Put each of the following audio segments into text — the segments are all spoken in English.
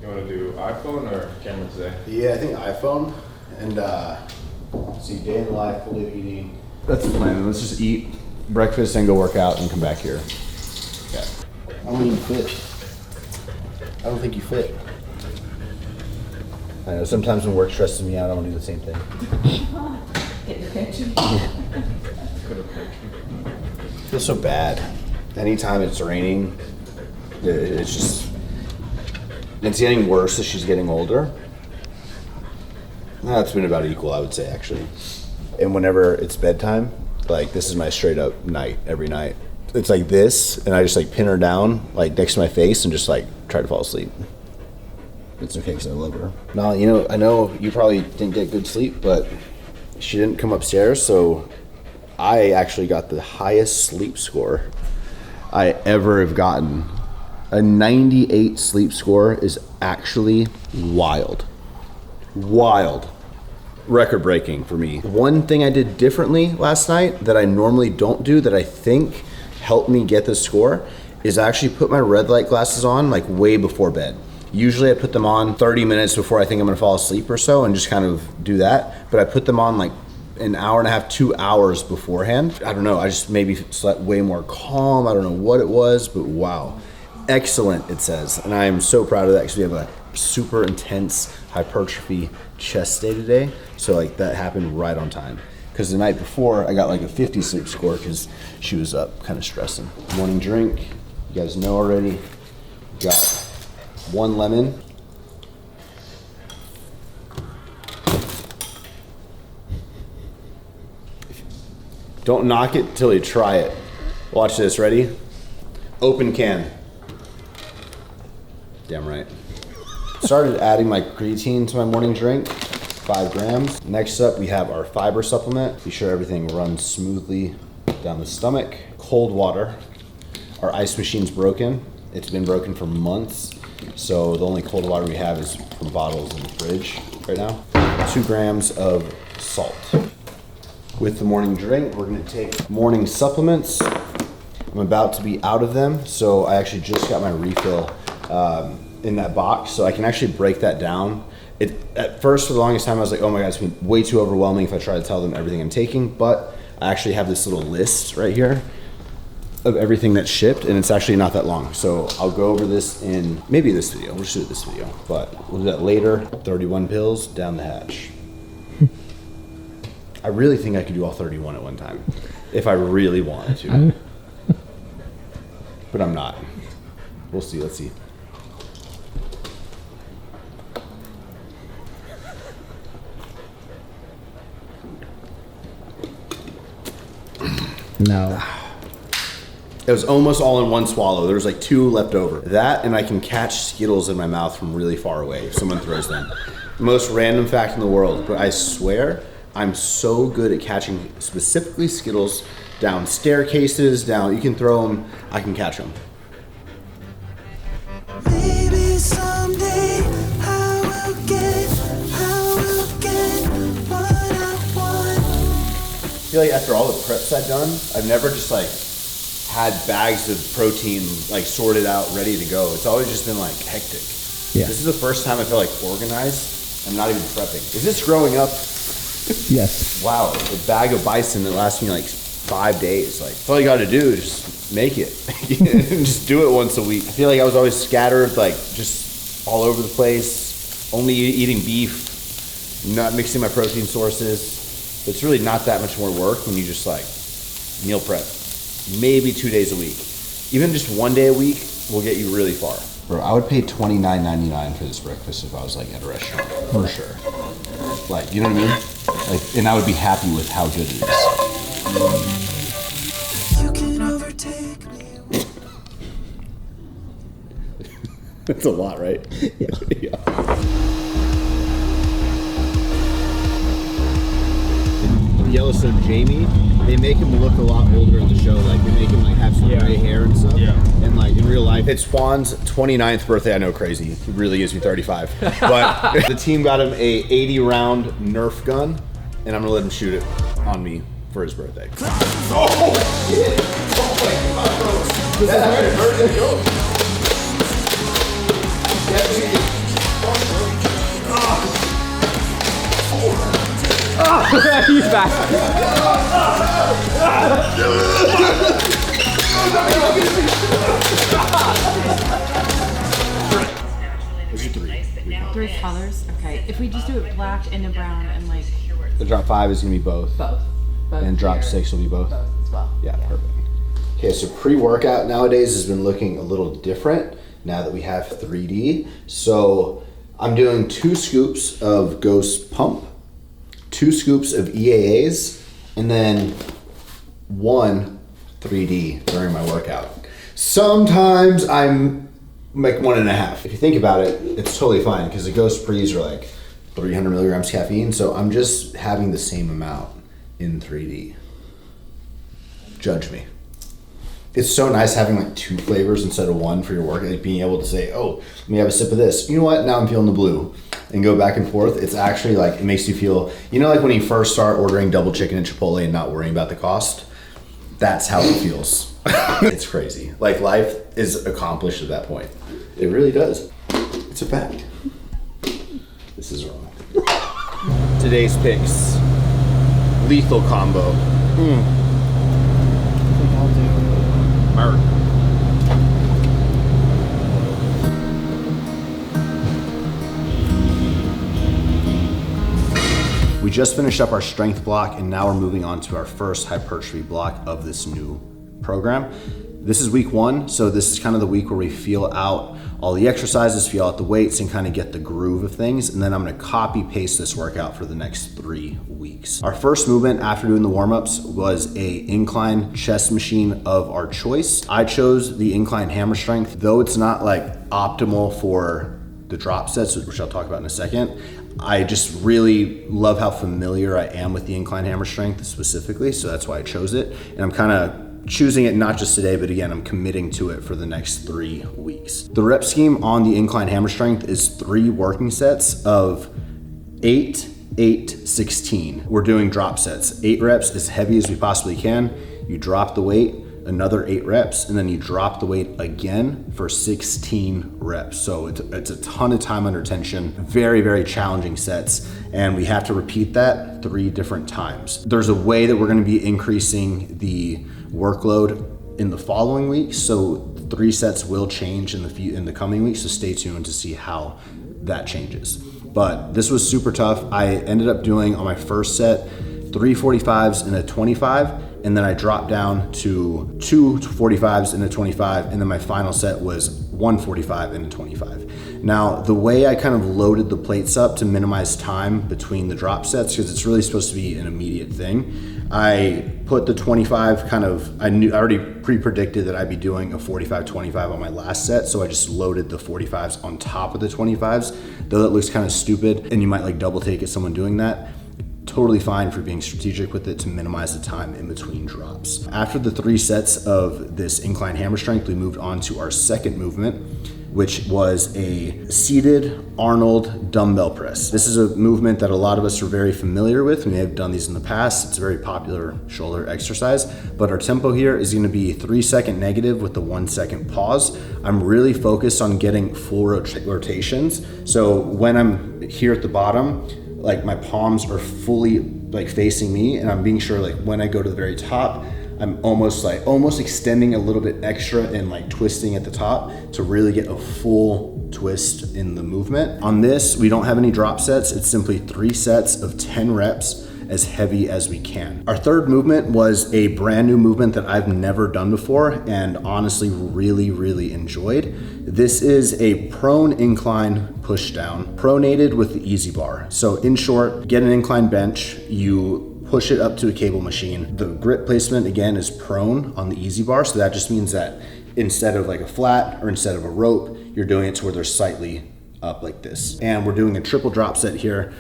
You want to do iPhone or camera today? Yeah, I think iPhone. And see, day in the life, full of eating. That's the plan. Let's just eat breakfast and go work out and come back here. Okay. I don't even fit. I don't think you fit. I know, sometimes when work stresses me out, I want to do the same thing. Get your picture. I feel so bad. Anytime it's raining, it's just, it's getting worse as she's getting older. It's been about equal, I would say, actually. And whenever it's bedtime, like this is my straight up night every night. It's like this, and I just like pin her down like next to my face and just like try to fall asleep. It's okay because I love her. No, you know, I know you probably didn't get good sleep, but she didn't come upstairs, so I actually got the highest sleep score I ever have gotten. A 98 sleep score is actually wild. Wild. Record breaking for me. One thing I did differently last night that I normally don't do that I think helped me get this score is I actually put my red light glasses on like way before bed. Usually I put them on 30 minutes before I think I'm gonna fall asleep or so and just kind of do that. But I put them on like an hour and a half, 2 hours beforehand. I don't know, I just maybe slept way more calm. I don't know what it was, but wow. Excellent, it says. And I am so proud of that because we have a super intense hypertrophy chest day today. So like that happened right on time. Because the night before I got like a 50 sleep score because she was up kind of stressing. Morning drink, you guys know already. Got 1 lemon. Don't knock it till you try it. Watch this, ready? Open can. Damn right. Started adding my creatine to my morning drink, 5 grams. Next up, we have our fiber supplement. Be sure everything runs smoothly down the stomach. Cold water. Our ice machine's broken. It's been broken for months. So the only cold water we have is from bottles in the fridge right now. 2 grams of salt. With the morning drink, we're gonna take morning supplements. I'm about to be out of them, so I actually just got my refill in that box, so I can actually break that down. At first, for the longest time, I was like, oh my God, it's been way too overwhelming if I try to tell them everything I'm taking, but I actually have this little list right here of everything that's shipped, and it's actually not that long. So I'll go over this in maybe this video. We'll just do this video, but we'll do that later. 31 pills down the hatch. I really think I could do all 31 at one time if I really wanted to. But I'm not. We'll see, let's see. No. It was almost all in one swallow. There was like 2 left over. That, and I can catch Skittles in my mouth from really far away if someone throws them. Most random fact in the world, but I swear I'm so good at catching specifically Skittles down staircases, down, you can throw them, I can catch them. Maybe someday I will get what I want. I feel like after all the preps I've done, I've never just like had bags of protein like sorted out, ready to go. It's always just been like hectic. Yeah. This is the first time I feel like organized. I'm not even prepping. Is this growing up? Yes. Wow, a bag of bison that lasts me like 5 days. Like, all you gotta do is just make it. Just do it once a week. I feel like I was always scattered, like just all over the place, only eating beef, not mixing my protein sources. It's really not that much more work when you just like meal prep. Maybe 2 days a week. Even just 1 day a week will get you really far. Bro, I would pay $29.99 for this breakfast if I was like at a restaurant, for sure. Like, you know what I mean? Like, and I would be happy with how good it is. You can overtake me. That's a lot, right? Yeah. Yeah. Yellowstone Jamie, they make him look a lot older in the show. Like, they make him like have some gray hair and stuff. Yeah. And like in real life, it's Juan's 29th birthday. I know, crazy. He really gives me 35. But the team got him a 80 round Nerf gun, and I'm gonna let him shoot it on me for his birthday. Oh shit! Oh my God, bro. That hurt. He's back. Three colors? Okay. If we just do it black and a brown and like The drop 5 is gonna be both. both. And drop 6 will be both. Both as well. Yeah, perfect. Okay, so pre-workout nowadays has been looking a little different now that we have 3D. So I'm doing 2 scoops of Ghost Pump, 2 scoops of EAAs, and then 1 3D during my workout. Sometimes I'm like 1.5. If you think about it, it's totally fine because the Ghost Pre's are like 300 milligrams caffeine, so I'm just having the same amount in 3D. Judge me. It's so nice having like 2 flavors instead of 1 for your work, like being able to say, oh, let me have a sip of this. You know what? Now I'm feeling the blue, and go back and forth. It's actually like, it makes you feel, you know, like when you first start ordering double chicken at Chipotle and not worrying about the cost? That's how it feels. It's crazy. Like life is accomplished at that point. It really does. It's a fact. This is wrong. Today's picks. Lethal combo. Merc. We just finished up our strength block and now we're moving on to our first hypertrophy block of this new program. This is week 1, so this is kind of the week where we feel out all the exercises, feel out the weights, and kind of get the groove of things. And then I'm gonna copy paste this workout for the next 3 weeks. Our first movement after doing the warm-ups was a incline chest machine of our choice. I chose the incline hammer strength, though it's not like optimal for the drop sets, which I'll talk about in a second. I just really love how familiar I am with the incline hammer strength specifically, so that's why I chose it. And I'm kind of choosing it not just today, but again, I'm committing to it for the next 3 weeks. The rep scheme on the incline hammer strength is 3 working sets of 8, 8, 16. We're doing drop sets, 8 reps as heavy as we possibly can. You drop the weight, another 8 reps, and then you drop the weight again for 16 reps. So it's a ton of time under tension, very, very challenging sets. And we have to repeat that 3 different times. There's a way that we're gonna be increasing the workload in the following weeks. So 3 sets will change in the coming weeks. So stay tuned to see how that changes. But this was super tough. I ended up doing on my first set, 3 45s and a 25. And then I dropped down to 2 45s and a 25. And then my final set was 1 45 and a 25. Now, the way I kind of loaded the plates up to minimize time between the drop sets, because it's really supposed to be an immediate thing, I put the 25 I already pre-predicted that I'd be doing a 45-25 on my last set. So I just loaded the 45s on top of the 25s, though that looks kind of stupid. And you might like double take at someone doing that. Totally fine for being strategic with it to minimize the time in between drops. After the 3 sets of this incline hammer strength, we moved on to our second movement, which was a seated Arnold dumbbell press. This is a movement that a lot of us are very familiar with. We may have done these in the past. It's a very popular shoulder exercise, but our tempo here is gonna be 3-second negative with the 1-second pause. I'm really focused on getting full rotations. So when I'm here at the bottom, like my palms are fully like facing me, and I'm being sure like when I go to the very top, I'm almost extending a little bit extra and like twisting at the top to really get a full twist in the movement. On this, we don't have any drop sets. It's simply 3 sets of 10 reps as heavy as we can. Our third movement was a brand new movement that I've never done before and honestly really, really enjoyed. This is a prone incline push down, pronated with the easy bar. So in short, get an incline bench, you push it up to a cable machine. The grip placement again is prone on the easy bar. So that just means that instead of like a flat or instead of a rope, you're doing it to where they're slightly up like this. And we're doing a triple drop set here.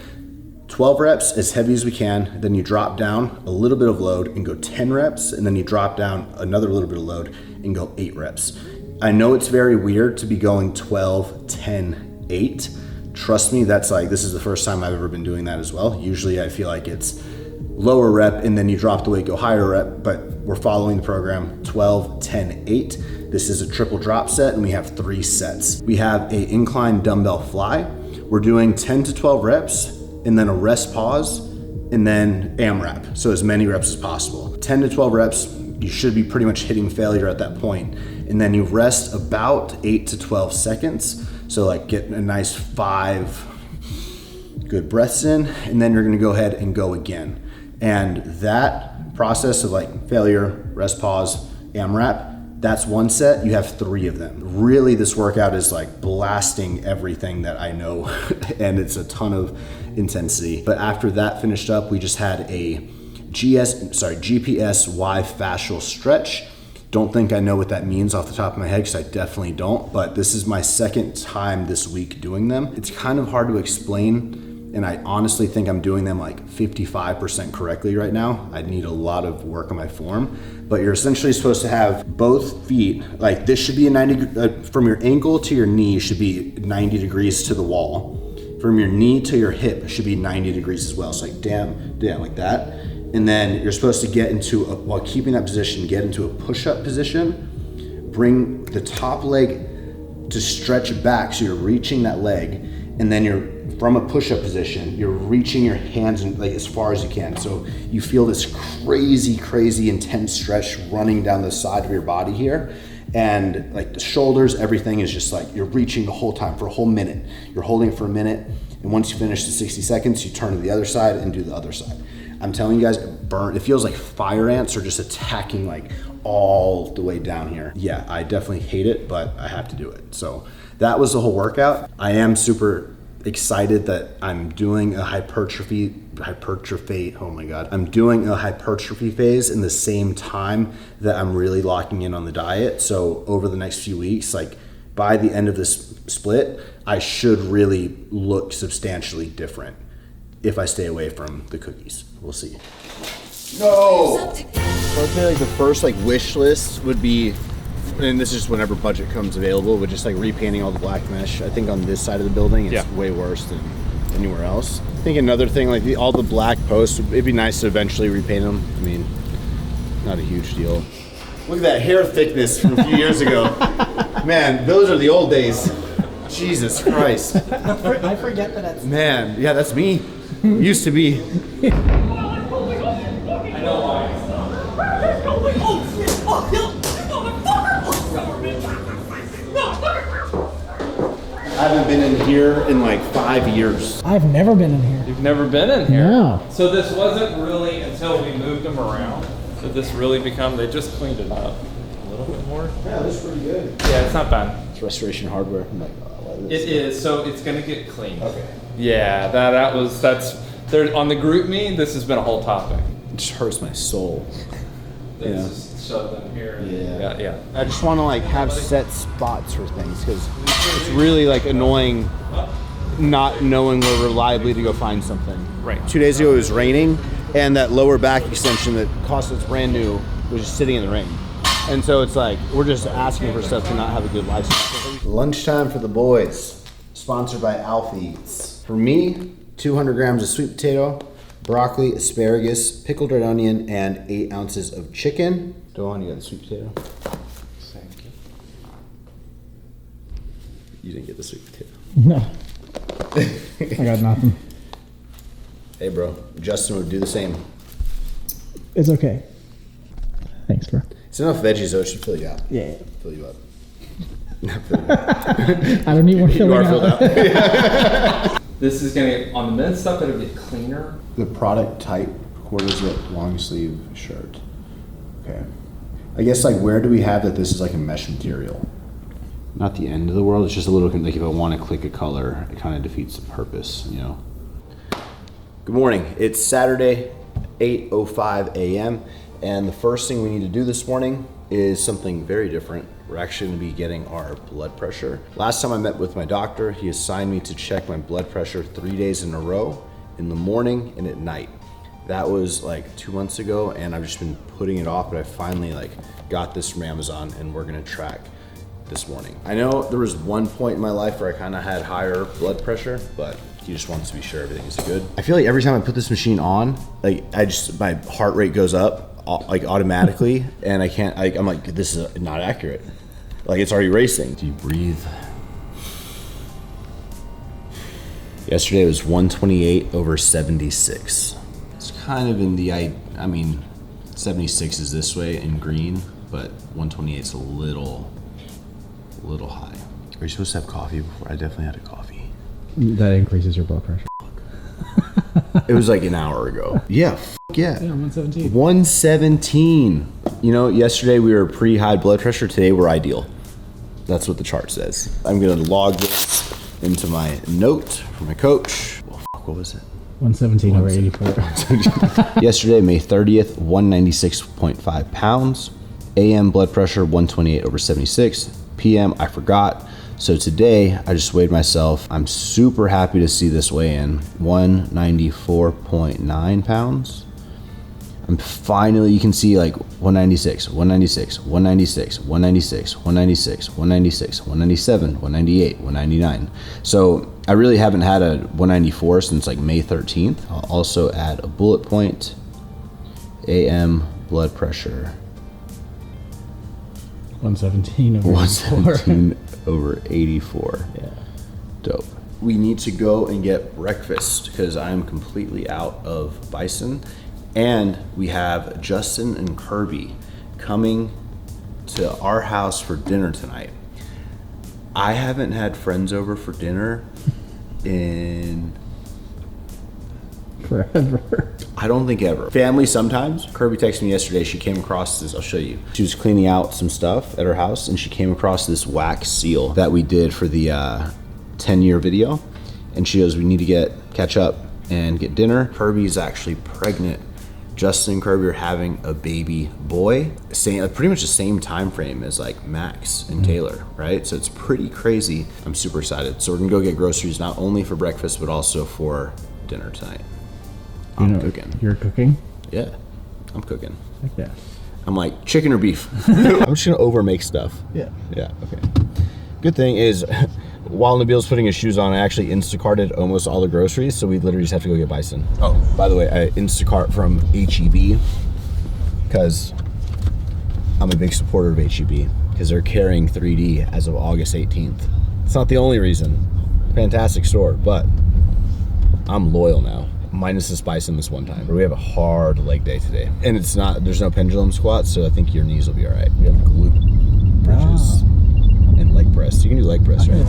12 reps as heavy as we can, then you drop down a little bit of load and go 10 reps, and then you drop down another little bit of load and go 8 reps. I know it's very weird to be going 12, 10, 8. Trust me, that's like, this is the first time I've ever been doing that as well. Usually I feel like it's lower rep and then you drop the weight, go higher rep, but we're following the program 12, 10, 8. This is a triple drop set and we have 3 sets. We have a incline dumbbell fly. We're doing 10 to 12 reps and then a rest pause, and then AMRAP. So as many reps as possible. 10 to 12 reps, you should be pretty much hitting failure at that point. And then you rest about 8 to 12 seconds. So like get a nice 5 good breaths in, and then you're gonna go ahead and go again. And that process of like failure, rest, pause, AMRAP, that's one set. You have 3 of them. Really, this workout is like blasting everything that I know, and it's a ton of intensity. But after that finished up, we just had a GPS-Y fascial stretch. Don't think I know what that means off the top of my head, because I definitely don't, but this is my second time this week doing them. It's kind of hard to explain, and I honestly think I'm doing them like 55% correctly right now. I need a lot of work on my form, but you're essentially supposed to have both feet, like this should be a 90, from your ankle to your knee should be 90 degrees to the wall. From your knee to your hip should be 90 degrees as well. So like down like that. And then you're supposed to get into, while keeping that position, get into a push-up position, bring the top leg to stretch back so you're reaching that leg, and then you're, from a push-up position, you're reaching your hands in, like as far as you can. So you feel this crazy intense stretch running down the side of your body here. And like the shoulders, everything is just like, you're reaching the whole time for a whole minute. You're holding it for a minute. And once you finish the 60 seconds, you turn to the other side and do the other side. I'm telling you guys, it feels like fire ants are just attacking like all the way down here. Yeah, I definitely hate it, but I have to do it. So that was the whole workout. I am super excited that I'm doing a hypertrophy, oh my God. I'm doing a hypertrophy phase in the same time that I'm really locking in on the diet. So over the next few weeks, like by the end of this split, I should really look substantially different if I stay away from the cookies. We'll see. No! So I'd say like the first like wish list would be, and this is just whenever budget comes available, but just like repainting all the black mesh. I think on this side of the building, it's way worse than anywhere else. I think another thing, like all the black posts, it'd be nice to eventually repaint them. I mean, not a huge deal. Look at that hair thickness from a few years ago. Man, those are the old days. Jesus Christ. I forget that it's... Man, yeah, that's me. Used to be. I haven't been in here in like 5 years. I've never been in here. You've never been in here? No. So this wasn't really until we moved them around. So this really they just cleaned it up a little bit more. Yeah, that's pretty good. Yeah, it's not bad. It's restoration hardware. I'm like, oh, It is, so it's gonna get cleaned. Okay. Yeah, that's there on the group me, this has been a whole topic. It just hurts my soul. They just shove them here. And yeah. I just want to like have set spots for things, because it's really like annoying not knowing where reliably to go find something. Right. 2 days ago it was raining, and that lower back extension that cost us brand new was just sitting in the rain. And so it's like, we're just asking for stuff to not have a good lifestyle. Lunchtime for the boys, sponsored by Alpha Eats. For me, 200 grams of sweet potato, broccoli, asparagus, pickled red onion, and 8 ounces of chicken. Doan, you got the sweet potato? Thank you. You didn't get the sweet potato. No. I got nothing. Hey bro, Justin would do the same. It's okay. Thanks, bro. It's enough veggies though, it should fill you out. Yeah. Fill you up. Not fill you up. I don't need more You filling are filled out. out. This is gonna, on the men's stuff, it'll get cleaner. The product type, quarter zip, long sleeve shirt. Okay. I guess like where do we have that this is like a mesh material? Not the end of the world, it's just a little, like if I want to click a color, it kind of defeats the purpose, you know? Good morning, it's Saturday, 8:05 a.m. And the first thing we need to do this morning is something very different. We're actually gonna be getting our blood pressure. Last time I met with my doctor, he assigned me to check my blood pressure 3 days in a row, in the morning and at night. That was like 2 months ago, and I've just been putting it off, but I finally like got this from Amazon, and we're gonna track this morning. I know there was one point in my life where I kind of had higher blood pressure, but he just wants to be sure everything is good. I feel like every time I put this machine on, like my heart rate goes up like automatically, and I can't, I'm like, this is not accurate. Like it's already racing. Do you breathe? Yesterday it was 128/76. It's kind of in the, I mean, 76 is this way in green, but 128 is a little high. Are you supposed to have coffee before? I definitely had a coffee. That increases your blood pressure. It was like an hour ago. Yeah, yeah. Yeah, 117. 117. You know, yesterday we were pretty high blood pressure. Today we're ideal. That's what the chart says. I'm gonna log this into my note for my coach. Well, what was it? 117 over 84. Yesterday, May 30th, 196.5 pounds. AM blood pressure 128 over 76. PM, I forgot. So today, I just weighed myself. I'm super happy to see this weigh in. 194.9 pounds. I'm finally, you can see like 196, 196, 196, 196, 196, 196, 197, 198, 199. So I really haven't had a 194 since like May 13th. I'll also add a bullet point. AM blood pressure. 117 over 117 over 84. Yeah. Dope. We need to go and get breakfast because I'm completely out of bison. And we have Justin and Kirby coming to our house for dinner tonight. I haven't had friends over for dinner in Forever. I don't think ever. Family sometimes. Kirby texted me yesterday. She came across this. I'll show you. She was cleaning out some stuff at her house and she came across this wax seal that we did for the 10-year video. And she goes, we need to catch up and get dinner. Kirby's actually pregnant. Justin and Kirby are having a baby boy. Pretty much the same time frame as like Max and Taylor, right? So it's pretty crazy. I'm super excited. So we're gonna go get groceries not only for breakfast, but also for dinner tonight. I'm cooking. You're cooking? Yeah, I'm cooking. Heck yeah. I'm like, chicken or beef? I'm just gonna over make stuff. Yeah. Yeah, okay. Good thing is, while Nabil's putting his shoes on, I actually Instacarted almost all the groceries, so we literally just have to go get bison. Oh, by the way, I Instacart from HEB, because I'm a big supporter of HEB, because they're carrying 3D as of August 18th. It's not the only reason. Fantastic store, but I'm loyal now. Minus this bison this one time. We have a hard leg day today. And there's no pendulum squat, so I think your knees will be all right. We have glute bridges and leg press. You can do leg press, right?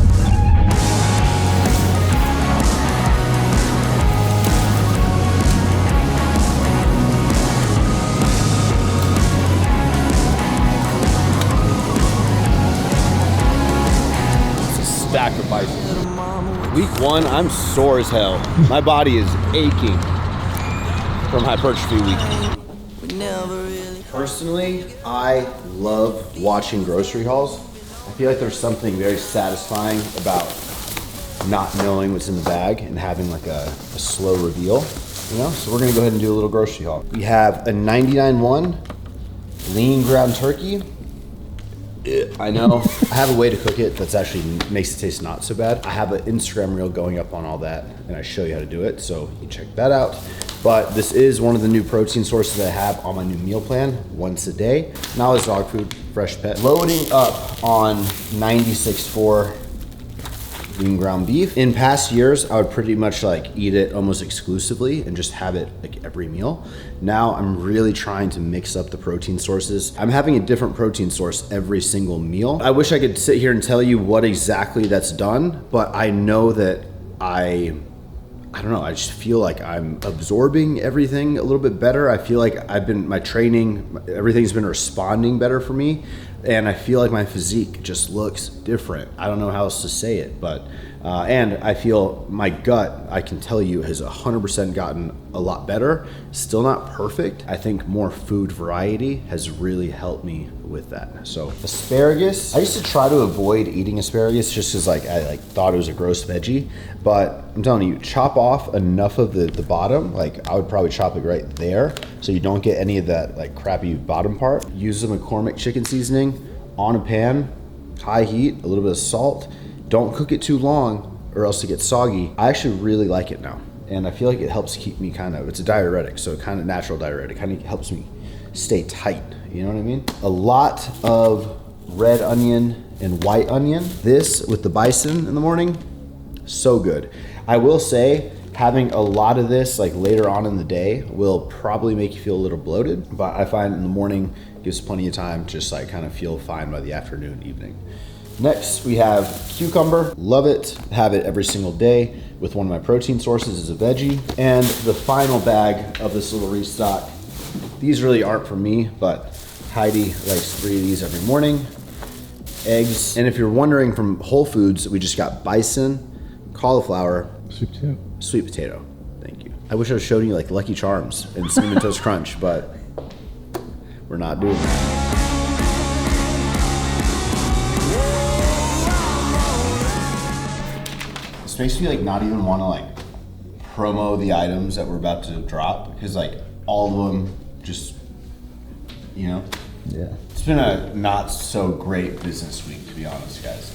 It's a stack of bison. Week 1, I'm sore as hell. My body is aching from hypertrophy week. Personally, I love watching grocery hauls. I feel like there's something very satisfying about not knowing what's in the bag and having like a slow reveal, you know? So we're gonna go ahead and do a little grocery haul. We have a 99.1 lean ground turkey. I know. I have a way to cook it that's actually makes it taste not so bad. I have an Instagram reel going up on all that, and I show you how to do it, so you check that out. But this is one of the new protein sources I have on my new meal plan, once a day. Now it's dog food, fresh pet. Loading up on 96.4 lean ground beef. In past years, I would pretty much like eat it almost exclusively and just have it like every meal. Now I'm really trying to mix up the protein sources. I'm having a different protein source every single meal. I wish I could sit here and tell you what exactly that's done, but I know that I don't know, I just feel like I'm absorbing everything a little bit better. I feel like my training, everything's been responding better for me. And I feel like my physique just looks different. I don't know how else to say it, but, and I feel my gut, I can tell you, has 100% gotten a lot better. Still not perfect. I think more food variety has really helped me with that. So asparagus, I used to try to avoid eating asparagus just because I thought it was a gross veggie, but I'm telling you, chop off enough of the bottom, like I would probably chop it right there so you don't get any of that like crappy bottom part. Use the McCormick chicken seasoning on a pan, high heat, a little bit of salt. Don't cook it too long or else it gets soggy. I actually really like it now. And I feel like it helps keep me it's a diuretic, so kind of natural diuretic, kind of helps me stay tight, you know what I mean? A lot of red onion and white onion. This with the bison in the morning, so good. I will say, Having a lot of this like later on in the day will probably make you feel a little bloated, but I find in the morning gives plenty of time to just like kind of feel fine by the afternoon, evening. Next, we have cucumber. Love it. Have it every single day with one of my protein sources as a veggie. And the final bag of this little restock. These really aren't for me, but Heidi likes 3 of these every morning. Eggs. And if you're wondering, from Whole Foods, we just got bison, cauliflower, Sweet potato. sweet potato. Thank you. I wish I was showing you like Lucky Charms and Cinnamon Toast Crunch, but we're not doing that. This makes me like not even want to like promo the items that we're about to drop, because like all of them just, you know. Yeah. It's been a not so great business week, to be honest, guys.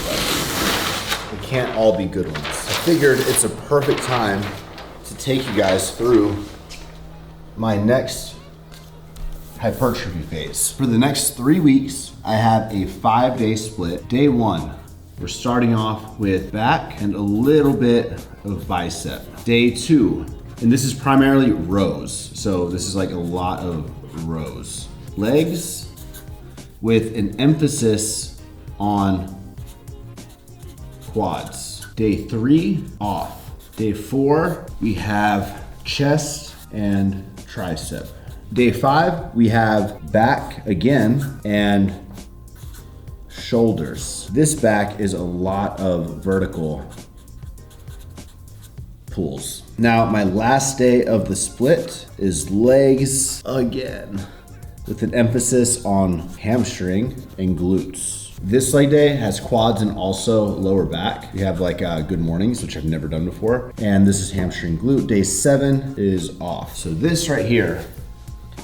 But they can't all be good ones. I figured it's a perfect time to take you guys through my next hypertrophy phase. For the next 3 weeks, I have a 5-day split. Day 1, we're starting off with back and a little bit of bicep. Day 2, and this is primarily rows. So this is like a lot of rows. Legs with an emphasis on quads. Day 3, off. Day 4, we have chest and tricep. Day 5, we have back again and shoulders. This back is a lot of vertical pulls. Now, my last day of the split is legs again, with an emphasis on hamstring and glutes. This leg day has quads and also lower back. We have like good mornings, which I've never done before. And this is hamstring glute. Day 7 is off. So this right here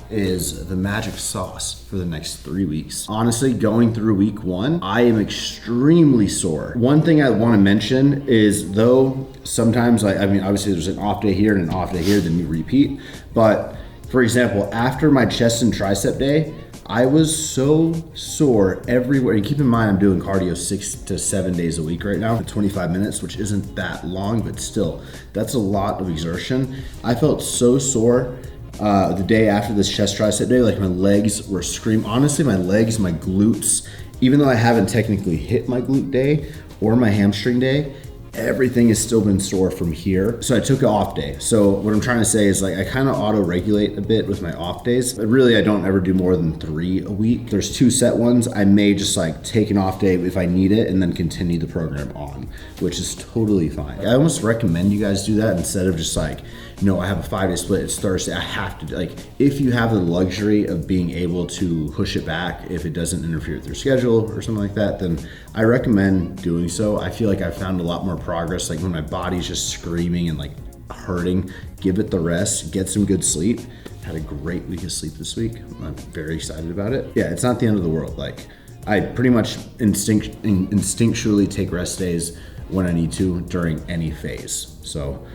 is the magic sauce for the next 3 weeks. Honestly, going through week 1, I am extremely sore. One thing I want to mention is, though sometimes, I mean, obviously there's an off day here and an off day here, then you repeat. But for example, after my chest and tricep day, I was so sore everywhere. And keep in mind, I'm doing cardio 6 to 7 days a week right now, 25 minutes, which isn't that long, but still, that's a lot of exertion. I felt so sore the day after this chest tricep day, like my legs were screaming. Honestly, my legs, my glutes, even though I haven't technically hit my glute day or my hamstring day, everything has still been sore from here. So I took an off day. So what I'm trying to say is like I kind of auto-regulate a bit with my off days, but really I don't ever do more than 3 a week. There's 2 set ones. I may just like take an off day if I need it and then continue the program on, which is totally fine. I almost recommend you guys do that instead of just like, no, I have a 5-day split, it's Thursday, I have to, like, if you have the luxury of being able to push it back if it doesn't interfere with your schedule or something like that, then I recommend doing so. I feel like I've found a lot more progress, like when my body's just screaming and like hurting, give it the rest, get some good sleep. Had a great week of sleep this week. I'm very excited about it. Yeah, it's not the end of the world. Like, I pretty much instinctually take rest days when I need to during any phase. So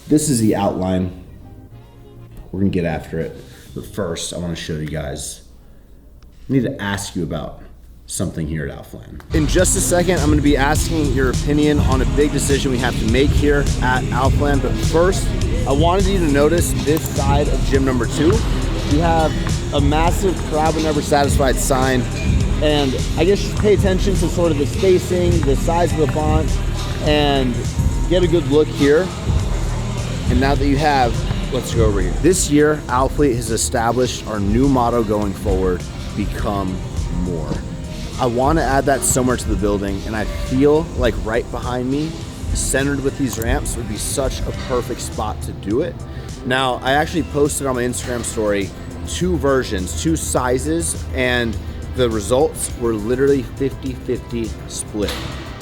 this is the outline. We're gonna get after it. But first, I wanna show you guys, I need to ask you about something here at Alphaland. In just a second, I'm gonna be asking your opinion on a big decision we have to make here at Alphaland. But first, I wanted you to notice this side of gym number 2. We have a massive crowd but never satisfied sign. And I guess just pay attention to sort of the spacing, the size of the font, and get a good look here. And now that you have, let's go over here. This year, Alphalete has established our new motto going forward, become more. I want to add that somewhere to the building, and I feel like right behind me, centered with these ramps, would be such a perfect spot to do it. Now, I actually posted on my Instagram story 2 versions, 2 sizes, and the results were literally 50-50 split,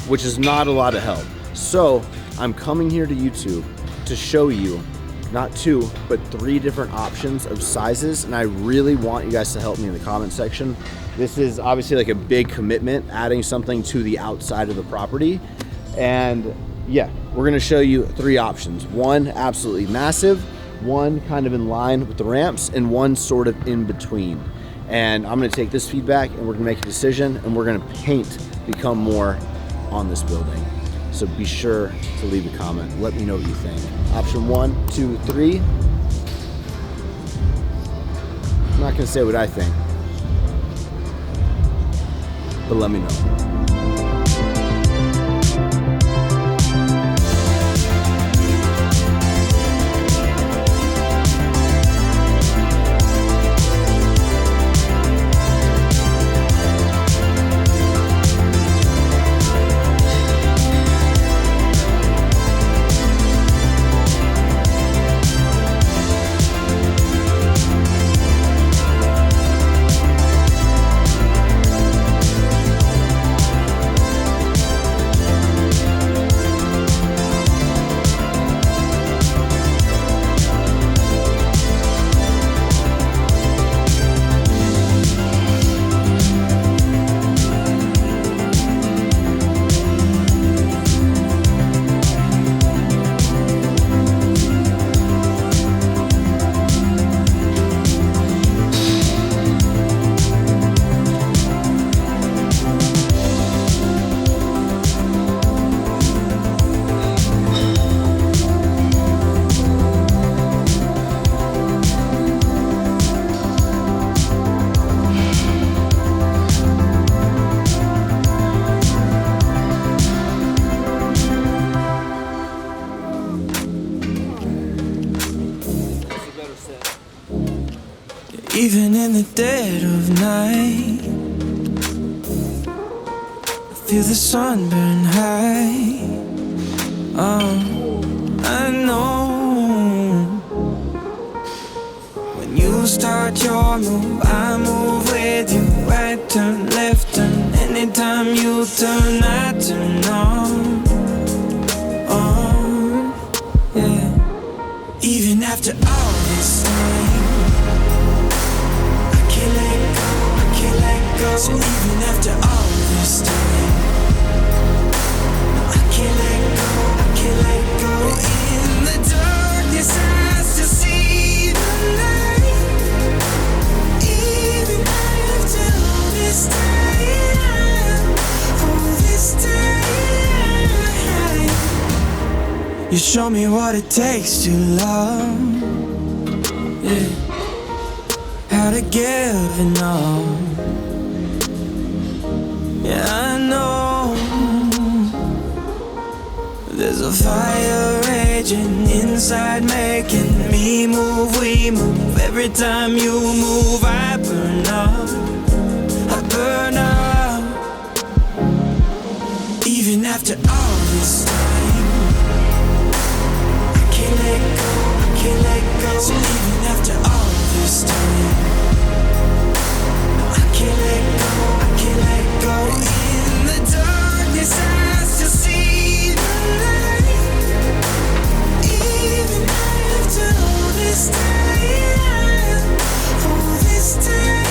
which is not a lot of help. So I'm coming here to YouTube to show you not 2, but 3 different options of sizes, and I really want you guys to help me in the comment section. This is obviously like a big commitment, adding something to the outside of the property. And yeah, we're gonna show you 3 options. 1 absolutely massive, 1 kind of in line with the ramps, and 1 sort of in between. And I'm gonna take this feedback and we're gonna make a decision, and we're gonna paint become more on this building. So be sure to leave a comment. Let me know what you think. Option 1, 2, 3. I'm not gonna say what I think, but let me know. Even in the dead of night, I feel the sun burn high. I know when you start your move, I move with you. Right turn, left turn, anytime you turn, I turn on. Yeah. Even after all this time, can't let go, I can't let go. So even after all this time, I can't let go, I can't let go. In the darkness I still see the light. Even after all this time, all this time, you show me what it takes to love. Yeah. How to give and all. Yeah, I know there's a fire raging inside, making me move, we move. Every time you move, I burn up, I burn up. Even after all this time, I can't let go, I can't let go. So even after all this time, I can't let go, I can't let go. In the darkness I still see the light. Even after all this time, all this time,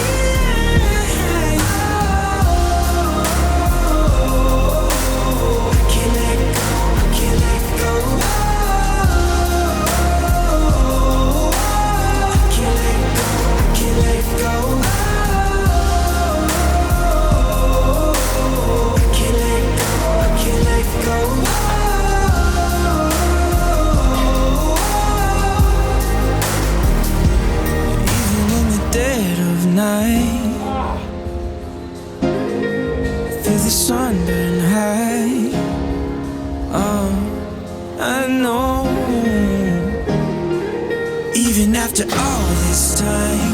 I can't let go, I can't let go. I can't let go, I can't let go. Night, feel the sun burn high. I know. Even after all this time,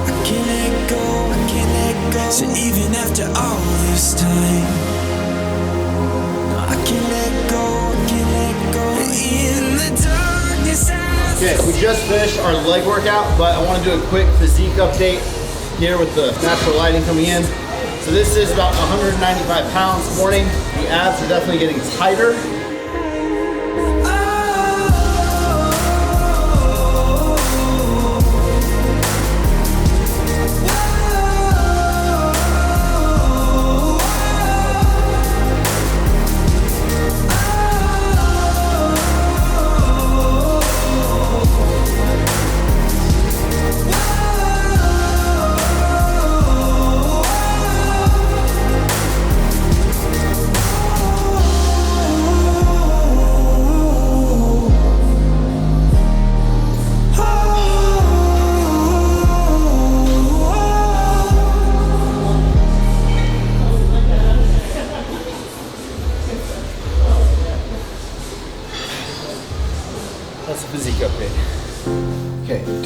I can't let go, I can't let go. So even after all this time, I can't let go, I can't let go. In the darkness I Okay, we just finished our leg workout, but I want to do a quick physique update here with the natural lighting coming in. So this is about 195 pounds morning. The abs are definitely getting tighter.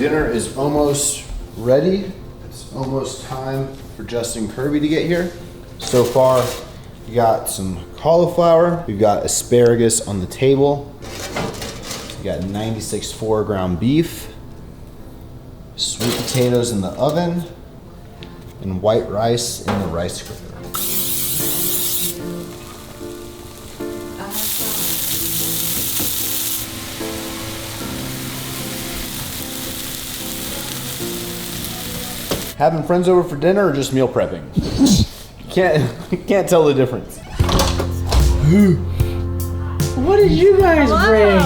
dinner is almost ready. It's almost time for Justin Kirby to get here. So far, we got some cauliflower. We've got asparagus on the table. We got 96 4-ground beef, sweet potatoes in the oven, and white rice in the rice cooker. Having friends over for dinner or just meal prepping? Can't tell the difference. What did you guys bring?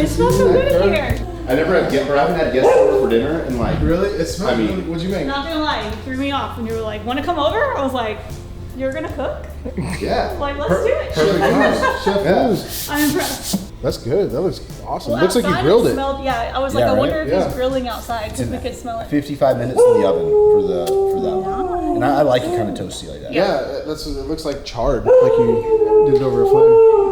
It smells so good in here. I haven't had guests over for dinner and like. Really? It smells. I mean, what'd you make? Not gonna lie, you threw me off when you were like, "Want to come over?" I was like, "You're gonna cook?" Yeah. Like, let's do it. Chef Moose. I'm impressed. That's good. That looks awesome. Well, Looks like you outside grilled it. Smelled, yeah, I was like, Yeah, I wonder right? if Yeah. he's grilling outside because we could smell it. 55 minutes in the oven for that one. And I like it kind of toasty like that. Yeah, it looks like charred, like you did it over a flame.